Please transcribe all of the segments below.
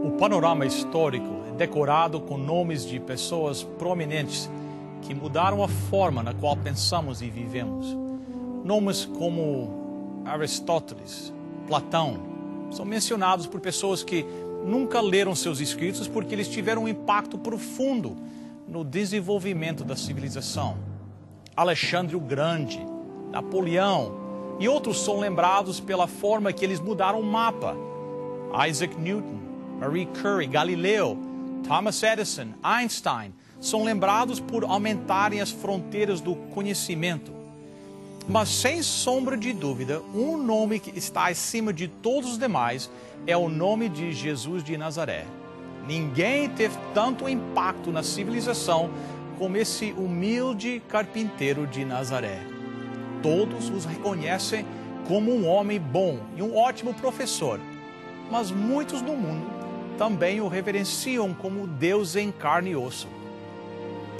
O panorama histórico é decorado com nomes de pessoas prominentes que mudaram a forma na qual pensamos e vivemos. Nomes como Aristóteles, Platão, são mencionados por pessoas que nunca leram seus escritos porque eles tiveram um impacto profundo no desenvolvimento da civilização. Alexandre o Grande, Napoleão e outros são lembrados pela forma que eles mudaram o mapa. Isaac Newton, Marie Curie, Galileu, Thomas Edison, Einstein são lembrados por aumentarem as fronteiras do conhecimento. Mas, sem sombra de dúvida, um nome que está acima de todos os demais é o nome de Jesus de Nazaré. Ninguém teve tanto impacto na civilização como esse humilde carpinteiro de Nazaré. Todos os reconhecem como um homem bom e um ótimo professor, mas muitos no mundo também o reverenciam como Deus em carne e osso.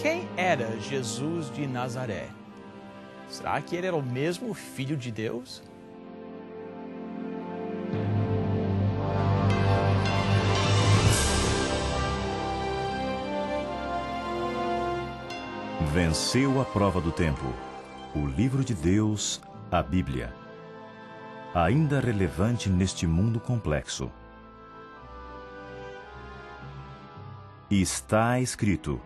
Quem era Jesus de Nazaré? Será que ele era o mesmo Filho de Deus? Venceu a prova do tempo. O livro de Deus, a Bíblia. Ainda relevante neste mundo complexo. Está escrito,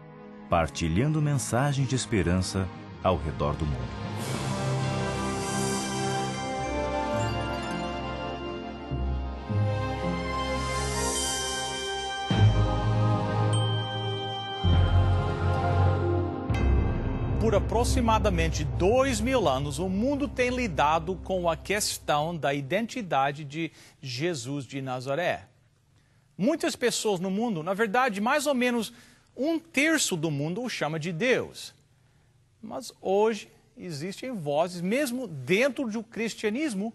partilhando mensagens de esperança ao redor do mundo. Por aproximadamente 2000 anos, o mundo tem lidado com a questão da identidade de Jesus de Nazaré. Muitas pessoas no mundo, na verdade, mais ou menos 1/3 do mundo o chama de Deus. Mas hoje existem vozes, mesmo dentro do cristianismo,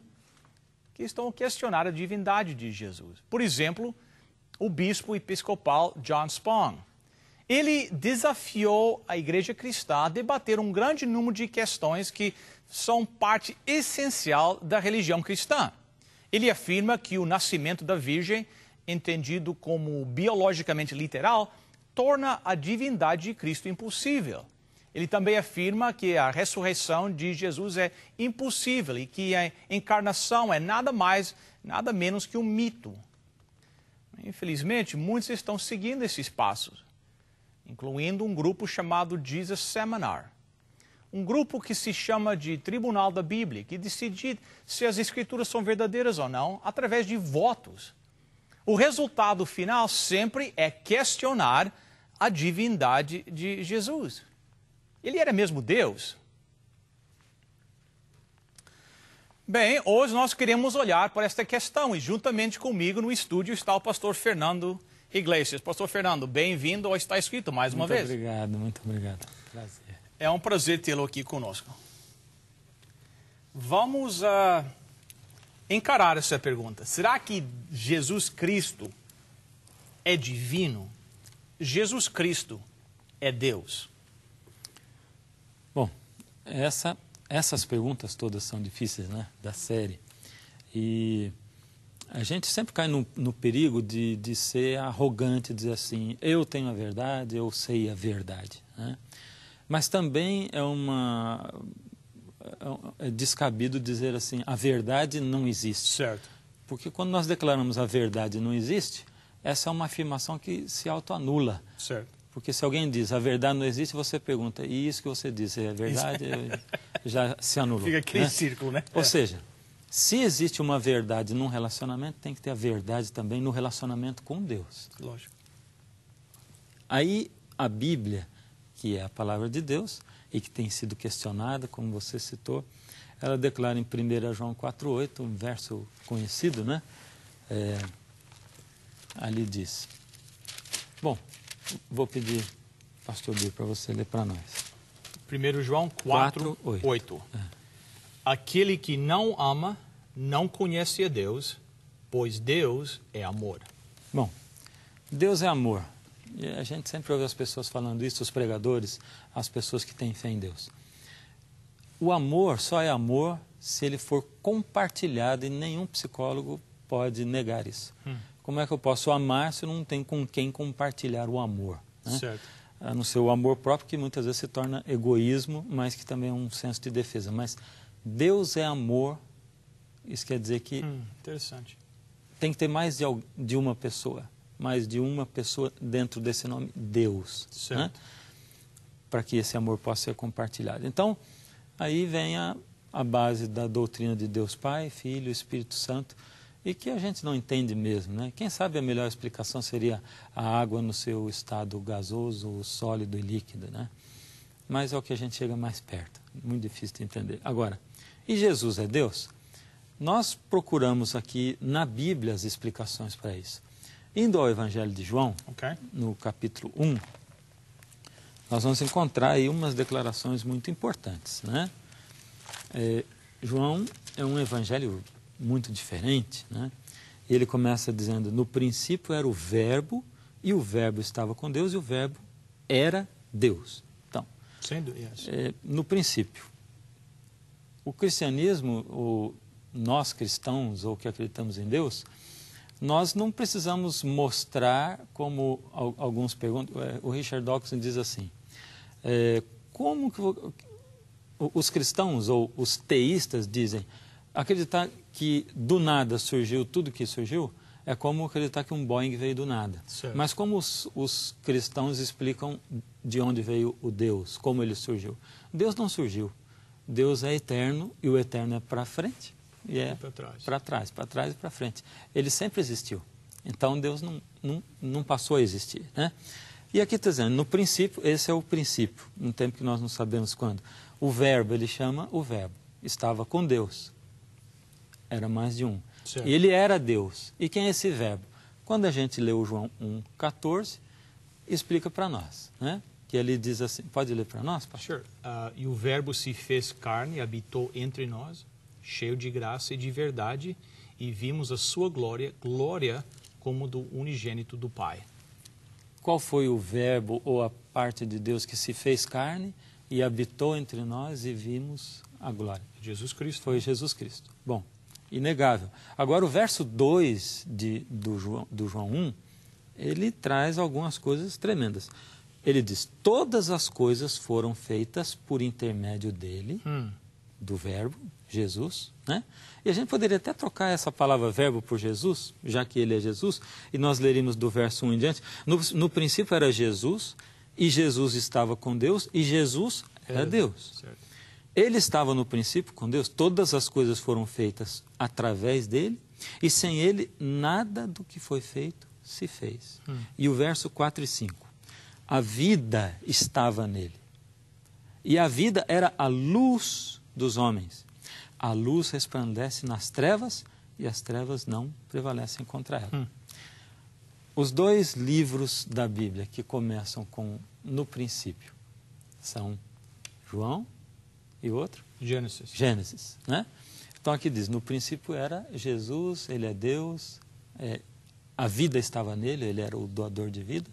que estão a questionar a divindade de Jesus. Por exemplo, o bispo episcopal John Spong. Ele desafiou a igreja cristã a debater um grande número de questões que são parte essencial da religião cristã. Ele afirma que o nascimento da Virgem, entendido como biologicamente literal, torna a divindade de Cristo impossível. Ele também afirma que a ressurreição de Jesus é impossível e que a encarnação é nada mais, nada menos que um mito. Infelizmente, muitos estão seguindo esses passos, incluindo um grupo chamado Jesus Seminar. Um grupo que se chama de Tribunal da Bíblia, que decide se as Escrituras são verdadeiras ou não, através de votos. O resultado final sempre é questionar a divindade de Jesus. Ele era mesmo Deus? Bem, hoje nós queremos olhar para esta questão e juntamente comigo no estúdio está o pastor Fernando Iglesias. Pastor Fernando, bem-vindo ao Está Escrito mais uma vez. Muito obrigado. Prazer. É um prazer tê-lo aqui conosco. Vamos encarar essa pergunta. Será que Jesus Cristo é divino? Jesus Cristo é Deus? Bom, essas perguntas todas são difíceis, né, da série. E a gente sempre cai no perigo de ser arrogante, dizer assim, eu tenho a verdade, eu sei a verdade, né? Mas também é descabido dizer assim, a verdade não existe. Certo. Porque quando nós declaramos a verdade não existe, essa é uma afirmação que se autoanula. Certo. Porque se alguém diz a verdade não existe, você pergunta, e isso que você disse é verdade? Já se anulou. Fica aquele né? círculo, né? Ou seja, se existe uma verdade num relacionamento, tem que ter a verdade também no relacionamento com Deus. Lógico. Aí a Bíblia, que é a palavra de Deus e que tem sido questionada, como você citou, ela declara em 1 João 4,8, um verso conhecido, né? Ali diz. Bom, vou pedir, pastor Bill, para você ler para nós. 1 João 4:8. Aquele que não ama, não conhece a Deus, pois Deus é amor. Bom, Deus é amor. E a gente sempre ouve as pessoas falando isso, os pregadores, as pessoas que têm fé em Deus. O amor só é amor se ele for compartilhado e nenhum psicólogo pode negar isso. como é que eu posso amar se eu não tenho com quem compartilhar o amor? Né? Certo. A não ser o amor próprio, que muitas vezes se torna egoísmo, mas que também é um senso de defesa. Mas Deus é amor, isso quer dizer que Interessante. tem que ter mais de uma pessoa, mais de uma pessoa dentro desse nome, Deus, Certo. né? Para que esse amor possa ser compartilhado. Então, aí vem a base da doutrina de Deus Pai, Filho, Espírito Santo, e que a gente não entende mesmo, né? Quem sabe a melhor explicação seria a água no seu estado gasoso, sólido e líquido, né? Mas é o que a gente chega mais perto, muito difícil de entender. Agora, e Jesus é Deus? Nós procuramos aqui na Bíblia as explicações para isso. Indo ao Evangelho de João, no capítulo 1, nós vamos encontrar aí umas declarações muito importantes, né? João é um evangelho muito diferente, né? Ele começa dizendo, no princípio era o Verbo, e o Verbo estava com Deus, e o Verbo era Deus. Então, no princípio, o cristianismo, nós cristãos, ou que acreditamos em Deus, nós não precisamos mostrar, como alguns perguntam, o Richard Dawkins diz assim, como que os cristãos ou os teístas dizem, acreditar que do nada surgiu tudo que surgiu é como acreditar que um Boeing veio do nada. Certo. Mas como os cristãos explicam de onde veio o Deus, como ele surgiu? Deus não surgiu. Deus é eterno e o eterno é para frente e é para trás e para frente. Ele sempre existiu. Então Deus não passou a existir, né? E aqui está dizendo, no princípio, esse é o princípio, um tempo que nós não sabemos quando. O Verbo, ele chama o Verbo, estava com Deus, era mais de um. Certo. E ele era Deus. E quem é esse Verbo? Quando a gente lê o João 1,14, explica para nós, né? Que ele diz assim, pode ler para nós, pastor? Sure. E o Verbo se fez carne e habitou entre nós, cheio de graça e de verdade, e vimos a sua glória, glória como do unigênito do Pai. Qual foi o Verbo ou a parte de Deus que se fez carne e habitou entre nós e vimos a glória? Jesus Cristo. Foi Jesus Cristo. Bom, inegável. Agora, o verso 2 do João 1, ele traz algumas coisas tremendas. Ele diz, todas as coisas foram feitas por intermédio dele, do Verbo, Jesus, né? E a gente poderia até trocar essa palavra Verbo por Jesus, já que ele é Jesus, e nós leríamos do verso 1 em diante. No princípio era Jesus, e Jesus estava com Deus, e Jesus era Deus. Certo. Ele estava no princípio com Deus, todas as coisas foram feitas através dele, e sem ele nada do que foi feito se fez. E o verso 4 e 5. A vida estava nele, e a vida era a luz dos homens. A luz resplandece nas trevas, e as trevas não prevalecem contra ela. Os dois livros da Bíblia que começam com no princípio são João e outro? Gênesis. Gênesis, né? Então aqui diz, no princípio era Jesus, ele é Deus, a vida estava nele, ele era o doador de vida,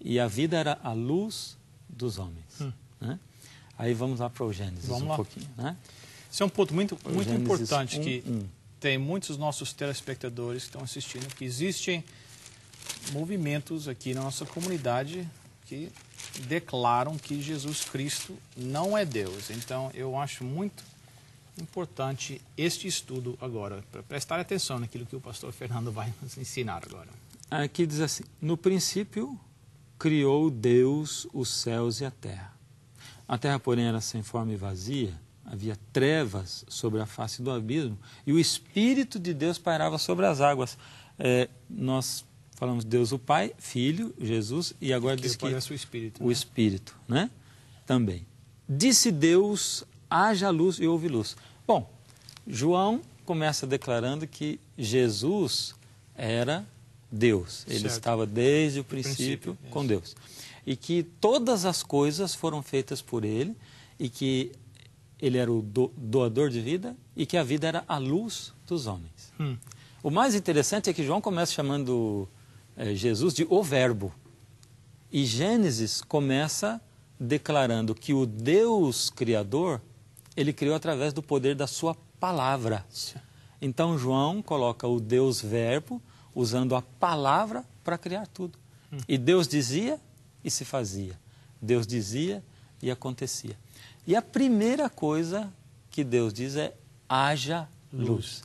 e a vida era a luz dos homens. Né? Aí vamos lá para o Gênesis pouquinho, né? Esse é um ponto muito Gênesis importante 1, que tem muitos dos nossos telespectadores que estão assistindo, que existem movimentos aqui na nossa comunidade que declaram que Jesus Cristo não é Deus. Então, eu acho muito importante este estudo agora, para prestar atenção naquilo que o pastor Fernando vai nos ensinar agora. Aqui diz assim, no princípio criou Deus os céus e a terra. A terra, porém, era sem forma e vazia, havia trevas sobre a face do abismo, e o Espírito de Deus pairava sobre as águas. Nós falamos Deus o Pai, Filho, Jesus, e agora diz que o Espírito, o Espírito, né? Também. Disse Deus, haja luz e houve luz. Bom, João começa declarando que Jesus era Deus. Ele Certo. estava desde o princípio com Deus. E que todas as coisas foram feitas por ele, e que ele era o doador de vida, e que a vida era a luz dos homens. O mais interessante é que João começa chamando Jesus de o Verbo. E Gênesis começa declarando que o Deus Criador, ele criou através do poder da sua palavra. Então João coloca o Deus Verbo, usando a palavra para criar tudo. E Deus dizia e se fazia. Deus dizia e acontecia. E a primeira coisa que Deus diz é: haja luz.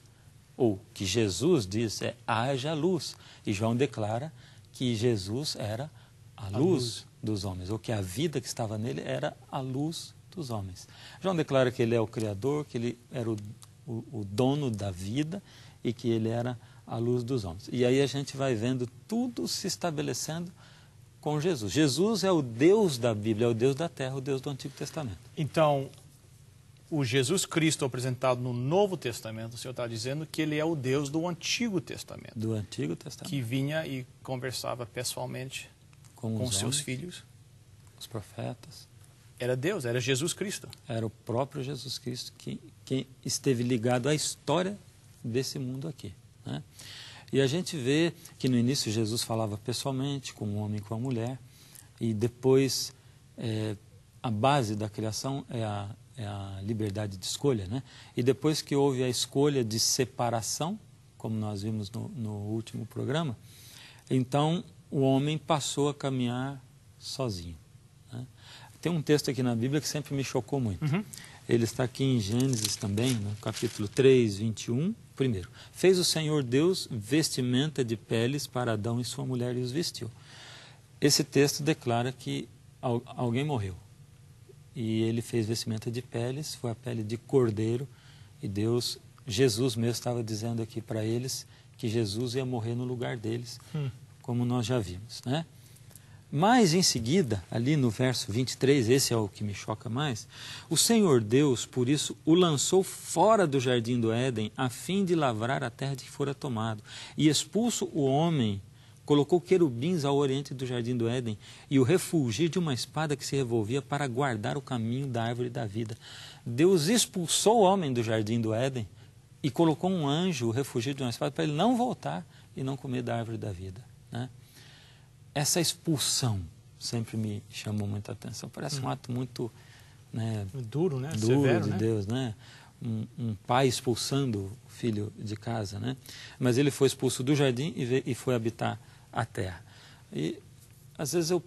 Ou que Jesus diz é: haja luz. E João declara que Jesus era a luz dos homens, ou que a vida que estava nele era a luz dos homens. João declara que ele é o Criador, que ele era o dono da vida e que ele era a luz dos homens. E aí a gente vai vendo tudo se estabelecendo com Jesus. Jesus é o Deus da Bíblia, é o Deus da terra, o Deus do Antigo Testamento. Então, o Jesus Cristo apresentado no Novo Testamento, o Senhor está dizendo que ele é o Deus do Antigo Testamento. Do Antigo Testamento. Que vinha e conversava pessoalmente com seus filhos. Os profetas. Era Deus, era Jesus Cristo. Era o próprio Jesus Cristo que esteve ligado à história desse mundo aqui, né? E a gente vê que no início Jesus falava pessoalmente com o homem e com a mulher, e depois a base da criação é a liberdade de escolha, né? E depois que houve a escolha de separação, como nós vimos no último programa, então o homem passou a caminhar sozinho, né? Tem um texto aqui na Bíblia que sempre me chocou muito. Ele está aqui em Gênesis também, no capítulo 3, 21. Primeiro, fez o Senhor Deus vestimenta de peles para Adão e sua mulher e os vestiu. Esse texto declara que alguém morreu. E ele fez vestimenta de peles, foi a pele de cordeiro. E Jesus mesmo estava dizendo aqui para eles que Jesus ia morrer no lugar deles, como nós já vimos, né? Mas em seguida, ali no verso 23, esse é o que me choca mais, o Senhor Deus, por isso, o lançou fora do jardim do Éden, a fim de lavrar a terra de que fora tomado. E expulso o homem, colocou querubins ao oriente do jardim do Éden e o refulgir de uma espada que se revolvia para guardar o caminho da árvore da vida. Deus expulsou o homem do jardim do Éden e colocou um anjo, o refugir de uma espada, para ele não voltar e não comer da árvore da vida, né? Essa expulsão sempre me chamou muita atenção. Parece um ato muito, né, duro, né? Duro, severo, de né? Deus, né? Um pai expulsando o filho de casa, né? Mas ele foi expulso do jardim e foi habitar a terra. E às vezes eu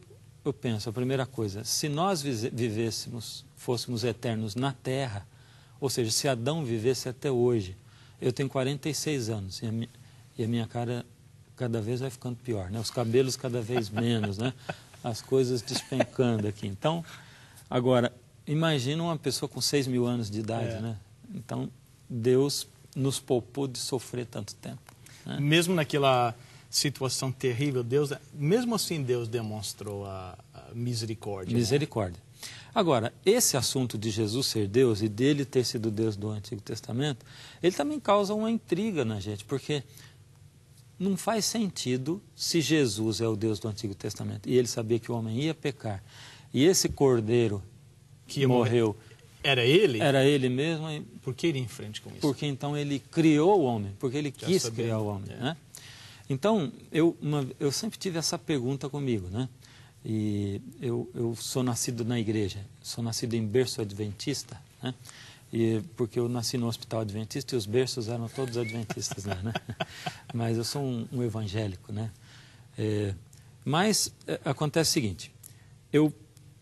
penso, a primeira coisa, se nós fôssemos eternos na terra, ou seja, se Adão vivesse até hoje, eu tenho 46 anos e a minha cara cada vez vai ficando pior, né? Os cabelos cada vez menos, né? As coisas despencando aqui. Então, agora, imagina uma pessoa com 6.000 anos de idade, né? Então, Deus nos poupou de sofrer tanto tempo, né? Mesmo naquela situação terrível, mesmo assim Deus demonstrou a misericórdia. Misericórdia. Né? Agora, esse assunto de Jesus ser Deus e dele ter sido Deus do Antigo Testamento, ele também causa uma intriga na gente, porque não faz sentido se Jesus é o Deus do Antigo Testamento e ele sabia que o homem ia pecar e esse cordeiro que morreu era ele mesmo. Por que ir em frente com isso? Porque então ele criou o homem, porque ele quis criar o homem, né? Então, eu sempre tive essa pergunta comigo, né? E eu sou nascido na igreja, sou nascido em berço adventista, né? Porque eu nasci no hospital adventista e os berços eram todos adventistas, né? Mas eu sou um evangélico, né? Mas acontece o seguinte, eu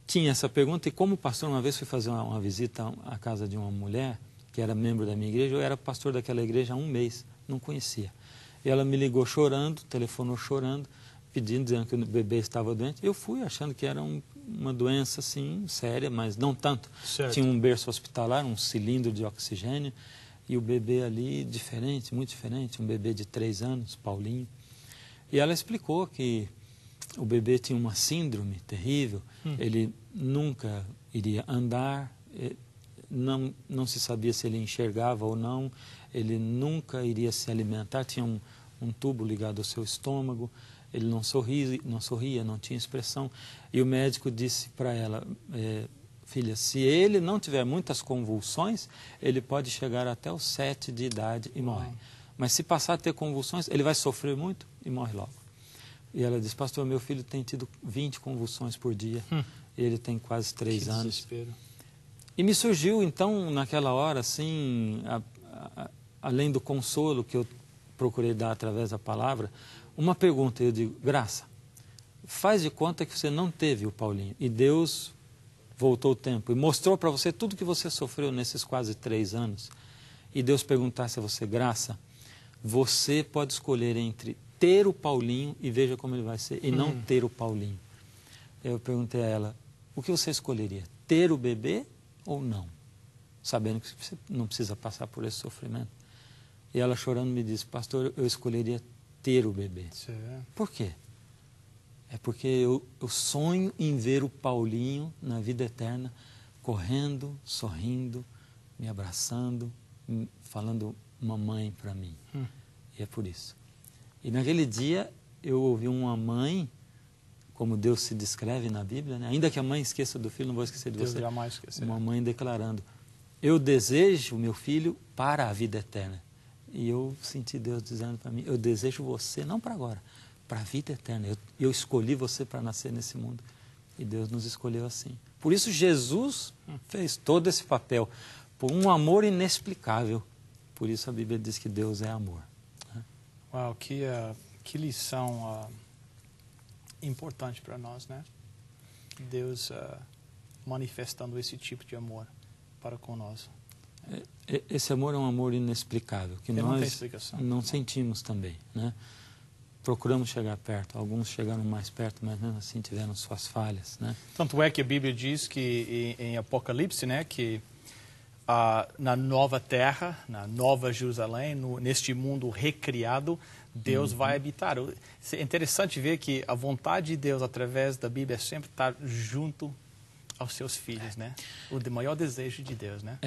tinha essa pergunta e como pastor uma vez fui fazer uma visita à casa de uma mulher que era membro da minha igreja, eu era pastor daquela igreja há um mês, não conhecia. E ela me ligou chorando, telefonou chorando, dizendo que o bebê estava doente. Eu fui achando que era uma doença, assim, séria, mas não tanto. Certo. Tinha um berço hospitalar, um cilindro de oxigênio, e o bebê ali, diferente, muito diferente, um bebê de 3 anos, Paulinho. E ela explicou que o bebê tinha uma síndrome terrível, ele nunca iria andar, não se sabia se ele enxergava ou não, ele nunca iria se alimentar, tinha um tubo ligado ao seu estômago, ele não sorria, não tinha expressão. E o médico disse para ela, filha, se ele não tiver muitas convulsões, ele pode chegar até os 7 de idade e morre. Mas se passar a ter convulsões, ele vai sofrer muito e morre logo. E ela disse, pastor, meu filho tem tido 20 convulsões por dia, ele tem quase 3 anos. Desespero. E me surgiu, então, naquela hora, assim, além do consolo que eu procurei dar através da palavra, uma pergunta, eu digo, Graça, faz de conta que você não teve o Paulinho e Deus voltou o tempo e mostrou para você tudo que você sofreu nesses quase 3 anos e Deus perguntasse a você, Graça, você pode escolher entre ter o Paulinho e veja como ele vai ser, e não ter o Paulinho. Eu perguntei a ela, o que você escolheria? Ter o bebê ou não? Sabendo que você não precisa passar por esse sofrimento. E ela chorando me disse, pastor, eu escolheria ter o bebê. Sim. Por quê? É porque eu sonho em ver o Paulinho na vida eterna, correndo, sorrindo, me abraçando, falando mamãe para mim. E é por isso. E naquele dia eu ouvi uma mãe, como Deus se descreve na Bíblia, né? Ainda que a mãe esqueça do filho, não vou esquecer de Deus você. jamais esquecerá. Uma mãe declarando, eu desejo o meu filho para a vida eterna. E eu senti Deus dizendo para mim, eu desejo você, não para agora, para a vida eterna. Eu escolhi você para nascer nesse mundo. E Deus nos escolheu assim. Por isso Jesus fez todo esse papel, por um amor inexplicável. Por isso a Bíblia diz que Deus é amor. Uau, que lição importante para nós, né? Deus manifestando esse tipo de amor para conosco. Esse amor é um amor inexplicável, que nós não sentimos também, né? Procuramos chegar perto, alguns chegaram mais perto, mas mesmo assim tiveram suas falhas, né? Tanto é que a Bíblia diz que em Apocalipse, né, que na nova terra, na nova Jerusalém, neste mundo recriado, Deus vai habitar. É interessante ver que a vontade de Deus através da Bíblia é sempre estar junto aos seus filhos, né? O maior desejo de Deus, né?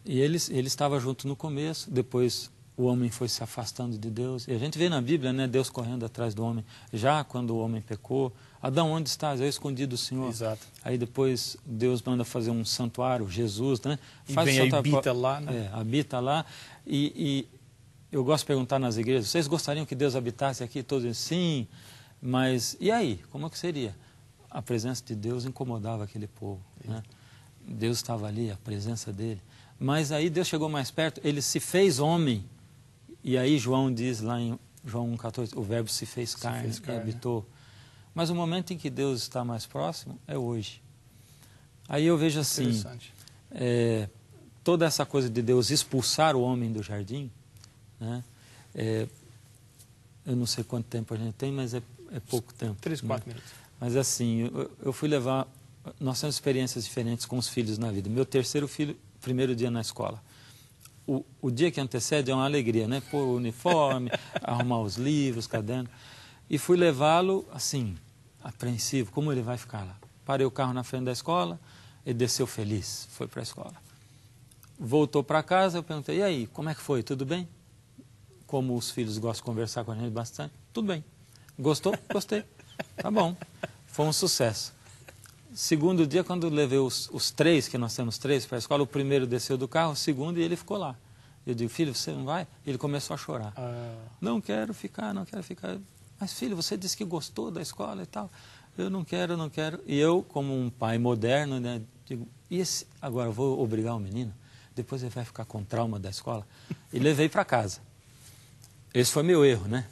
E ele estava junto no começo, depois o homem foi se afastando de Deus. E a gente vê na Bíblia, né, Deus correndo atrás do homem, já quando o homem pecou. Adão, onde estás? Eu escondi do Senhor. Exato. Aí depois Deus manda fazer um santuário, Jesus, né? E vem, habita lá, né? Habita lá. E eu gosto de perguntar nas igrejas, vocês gostariam que Deus habitasse aqui? Todos dizem, sim, mas e aí? Como é que seria? A presença de Deus incomodava aquele povo, né? Deus estava ali, a presença dele. Mas aí Deus chegou mais perto, ele se fez homem. E aí João diz lá em João 1,14, o verbo se fez carne e habitou. Mas o momento em que Deus está mais próximo é hoje. Aí eu vejo assim, toda essa coisa de Deus expulsar o homem do jardim, né? Eu não sei quanto tempo a gente tem, mas é pouco tempo. 3, 4 minutos. Mas assim, eu fui levar... Nós temos experiências diferentes com os filhos na vida. Meu terceiro filho, primeiro dia na escola. O dia que antecede é uma alegria, né? Pôr o uniforme, arrumar os livros, cadernos. E fui levá-lo, assim, apreensivo. Como ele vai ficar lá? Parei o carro na frente da escola, ele desceu feliz, foi para a escola. Voltou para casa, eu perguntei, e aí, como é que foi? Tudo bem? Como os filhos gostam de conversar com a gente bastante. Tudo bem. Gostou? Gostei. Tá bom. Foi um sucesso. Segundo dia, quando levei os 3, que nós temos 3 para a escola, o primeiro desceu do carro, o segundo, e ele ficou lá. Eu digo, filho, você não vai? Ele começou a chorar. Não quero ficar, não quero ficar. Mas, filho, você disse que gostou da escola e tal. Eu não quero, não quero. E eu, como um pai moderno, né, digo, agora eu vou obrigar o menino? Depois ele vai ficar com trauma da escola. E levei para casa. Esse foi meu erro, né?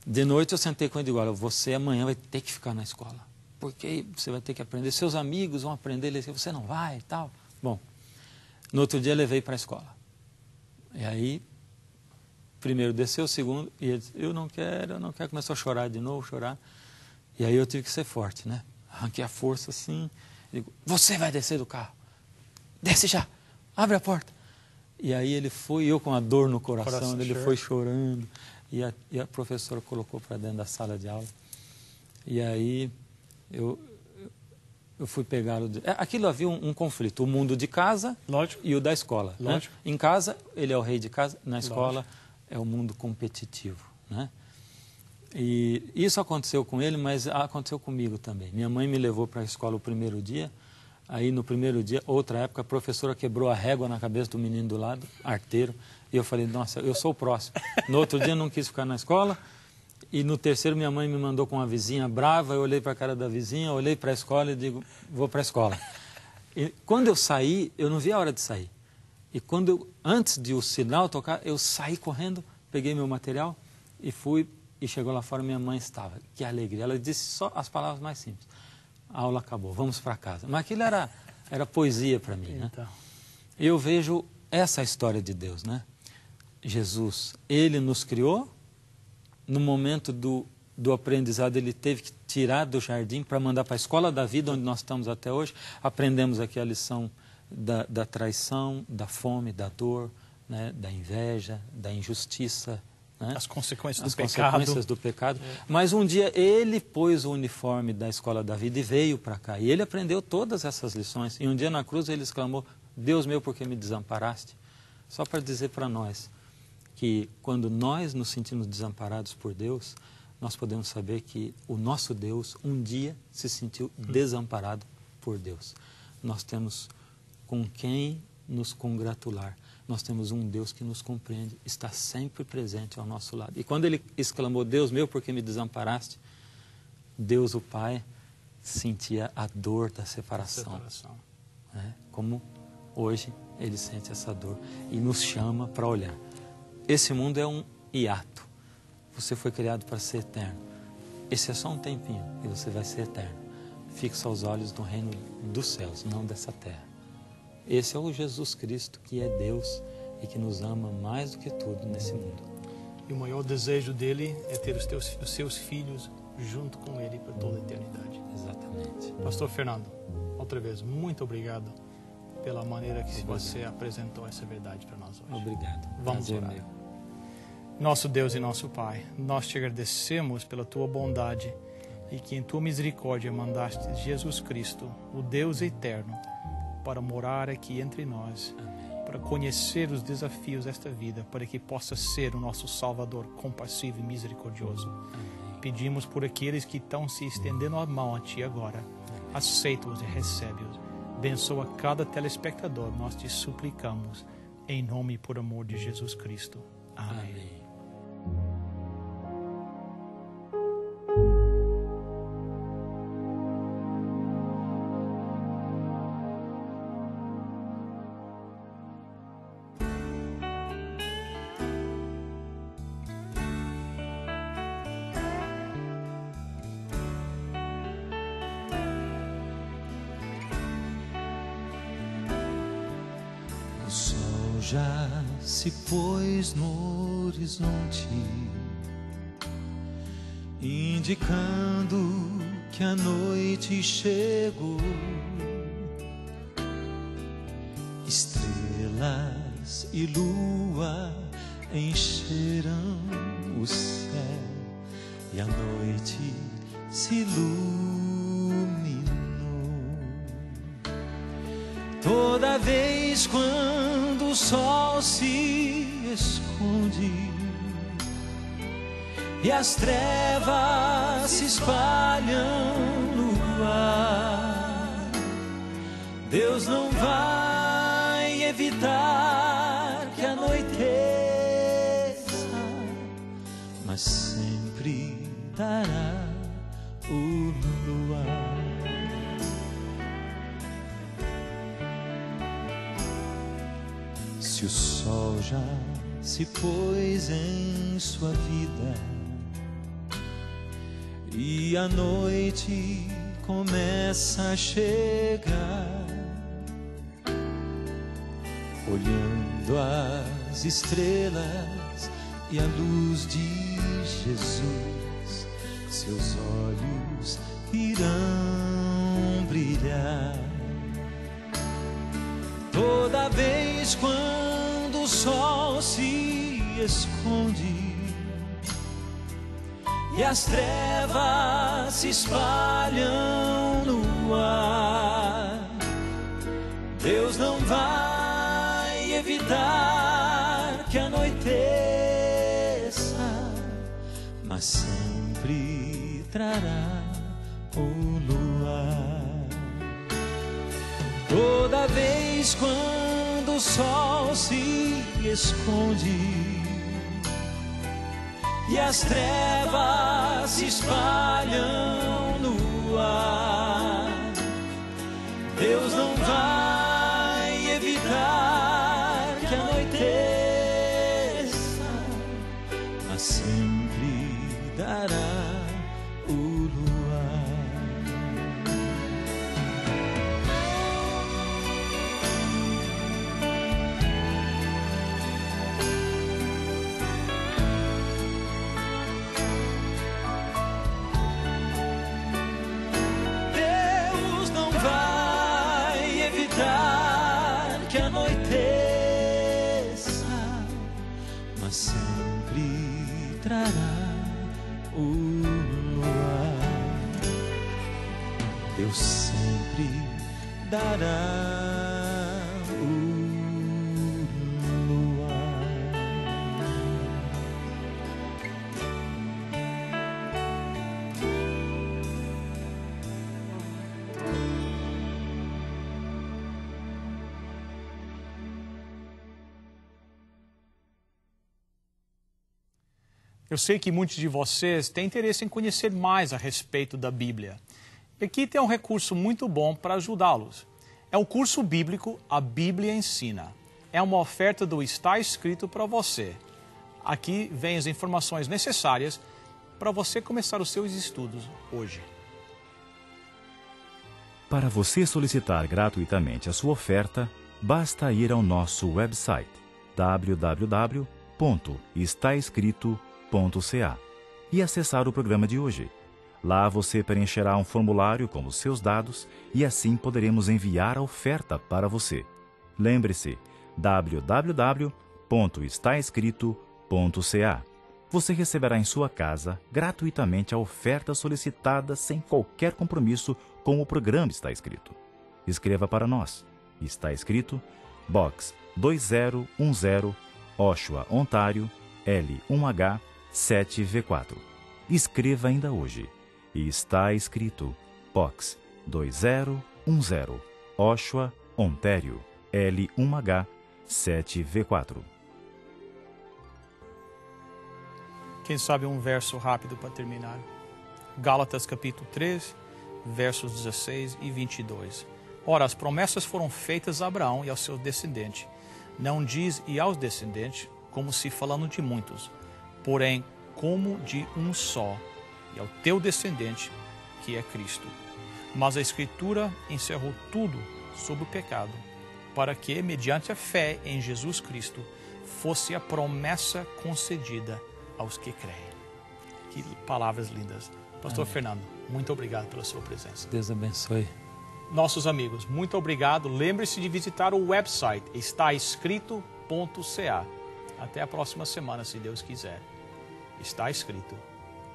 De noite eu sentei com ele e digo, olha, você amanhã vai ter que ficar na escola. Porque você vai ter que aprender, seus amigos vão aprender, você não vai e tal. Bom, no outro dia levei para a escola. E aí, primeiro desceu, o segundo, e ele disse, eu não quero, começou a chorar de novo, chorar. E aí eu tive que ser forte, né? Arranquei a força assim, digo, você vai descer do carro, desce já, abre a porta. E aí ele foi, eu com a dor no coração ele foi chorando, e a professora colocou para dentro da sala de aula. E aí... Eu fui pegá-lo... Aquilo havia um conflito, o mundo de casa e o da escola. Né? Em casa, ele é o rei de casa, na escola é o mundo competitivo. Né? E isso aconteceu com ele, mas aconteceu comigo também. Minha mãe me levou para a escola o primeiro dia, aí no primeiro dia, outra época, a professora quebrou a régua na cabeça do menino do lado, arteiro, e eu falei, nossa, eu sou o próximo. No outro dia, eu não quis ficar na escola. E no terceiro, minha mãe me mandou com uma vizinha brava, eu olhei para a cara da vizinha, olhei para a escola e digo, vou para a escola. E quando eu saí, eu não vi a hora de sair. E antes de o sinal tocar, eu saí correndo, peguei meu material E fui, e chegou lá fora, minha mãe estava. Que alegria. Ela disse só as palavras mais simples. A aula acabou, vamos para casa. Mas aquilo era poesia para mim, né? Então. Eu vejo essa história de Deus, né? Jesus, Ele nos criou, no momento do aprendizado, Ele teve que tirar do jardim para mandar para a escola da vida, onde nós estamos até hoje. Aprendemos aqui a lição da traição, da fome, da dor, né? Da inveja, da injustiça, né? As consequências As do pecado. consequências do pecado. Mas um dia Ele pôs o uniforme da escola da vida e veio para cá. E Ele aprendeu todas essas lições. E um dia na cruz Ele exclamou, Deus meu, por que me desamparaste? Só para dizer para nós que quando nós nos sentimos desamparados por Deus, nós podemos saber que o nosso Deus um dia se sentiu desamparado por Deus. Nós temos com quem nos congratular. Nós temos um Deus que nos compreende, está sempre presente ao nosso lado. E quando Ele exclamou, Deus meu, por que me desamparaste? Deus, o Pai, sentia a dor da separação. Né? Como hoje Ele sente essa dor e nos chama para olhar. Esse mundo é um hiato. Você foi criado para ser eterno. Esse é só um tempinho e você vai ser eterno. Fixa os olhos no reino dos céus, não dessa terra. Esse é o Jesus Cristo, que é Deus e que nos ama mais do que tudo nesse mundo. E o maior desejo dele é ter os seus filhos junto com ele para toda a eternidade. Exatamente. Pastor Fernando, outra vez, muito obrigado pela maneira que você apresentou essa verdade para nós hoje. Obrigado. Vamos Prazer orar. meu. Nosso Deus e nosso Pai, nós te agradecemos pela tua bondade e que em tua misericórdia mandaste Jesus Cristo, o Deus eterno, para morar aqui entre nós, para conhecer os desafios desta vida, para que possa ser o nosso Salvador compassivo e misericordioso. Pedimos por aqueles que estão se estendendo a mão a Ti agora, aceita-os e recebe-os. Abençoa cada telespectador, nós te suplicamos, em nome e por amor de Jesus Cristo. Amém. O sol já se pôs no horizonte, indicando que a noite chegou. Estrelas e lua encheram o céu e a noite se iluminou. Toda vez quando o sol se esconde e as trevas se espalham no ar, Deus não vai evitar que anoiteça, mas sempre dará o luar. Se o sol já se pôs em sua vida e a noite começa a chegar, olhando as estrelas e a luz de Jesus, seus olhos irão brilhar. Toda vez quando o sol se esconde e as trevas se espalham no ar, Deus não vai evitar que anoiteça, mas sempre trará o luar. Toda vez quando o sol se esconde e as trevas se espalham no ar, Deus não vai evitar que anoiteça, mas sempre Deus sempre dará o luar. Eu sei que muitos de vocês têm interesse em conhecer mais a respeito da Bíblia. E aqui tem um recurso muito bom para ajudá-los. É o curso bíblico A Bíblia Ensina. É uma oferta do Está Escrito para você. Aqui vem as informações necessárias para você começar os seus estudos hoje. Para você solicitar gratuitamente a sua oferta, basta ir ao nosso website www.estaescrito.ca e acessar o programa de hoje. Lá você preencherá um formulário com os seus dados e assim poderemos enviar a oferta para você. Lembre-se, www.estaescrito.ca. Você receberá em sua casa gratuitamente a oferta solicitada sem qualquer compromisso com o programa Está Escrito. Escreva para nós. Está Escrito, Box 2010, Oshawa, Ontário, L1H 7V4. Escreva ainda hoje. E Está Escrito, Box 2010, Oshawa, Ontário, L1H 7V4. Quem sabe um verso rápido para terminar. Gálatas capítulo 3, versos 16 e 22. Ora, as promessas foram feitas a Abraão e ao seu descendente. Não diz e aos descendentes, como se falando de muitos, porém como de um só, e ao teu descendente, que é Cristo. Mas a Escritura encerrou tudo sobre o pecado, para que, mediante a fé em Jesus Cristo, fosse a promessa concedida aos que creem. Que palavras lindas. Pastor Fernando, muito obrigado pela sua presença. Deus abençoe. Nossos amigos, muito obrigado. Lembre-se de visitar o website estaescrito.ca. Até a próxima semana, se Deus quiser. Está escrito: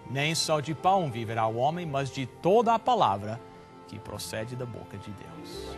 nem só de pão viverá o homem, mas de toda a palavra que procede da boca de Deus.